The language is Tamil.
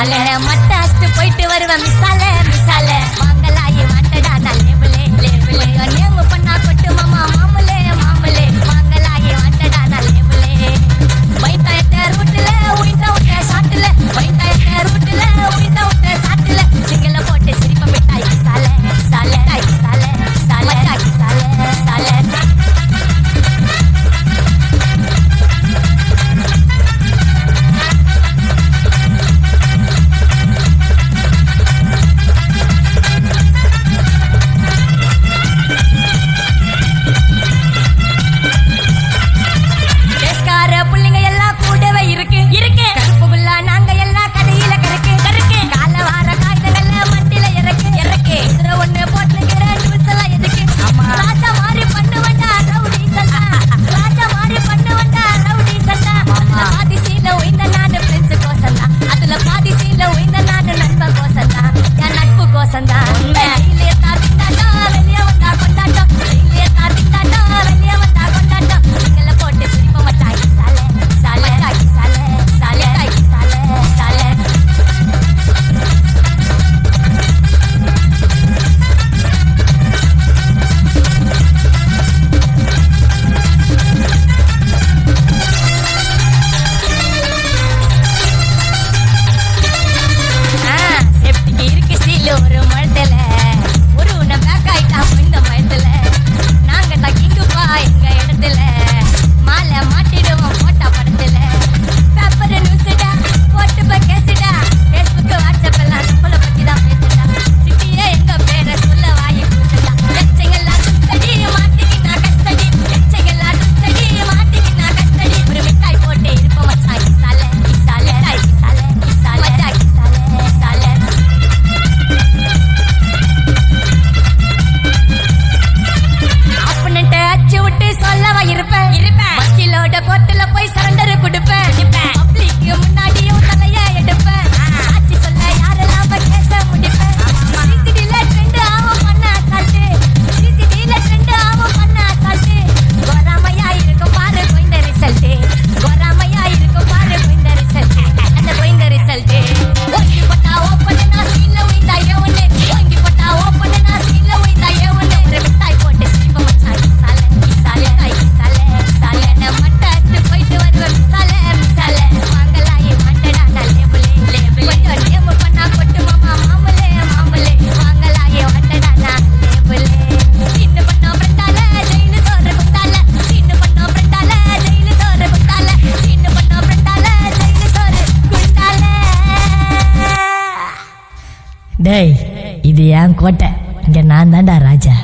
மிசால மட்டாஸ்ட் போயிட்டு வருவேன் மிசால மிசால வாங்கலாயி வாண்டடா நான் லேபிளே லேபிளே நேமு பண்ணா கொட்டு மாமா மாமலே மாமலே வாங்கலாயி வாண்டடா நான் லேபிளே வைத்தாயத்த ரூட்ல உயிண்டா விட்ட சாட்டுல வைத்தாயத்த ரூட்ல உயிண்டா விட்ட சாட்டுல சிங்கல போட்டு சிரிப்ப மிட்டாய் மிசால மிசால மிசால மிசால மிசால மிசால டேய் இது ஏன் கோட்டை, இங்க நான் தான்டா ராஜா.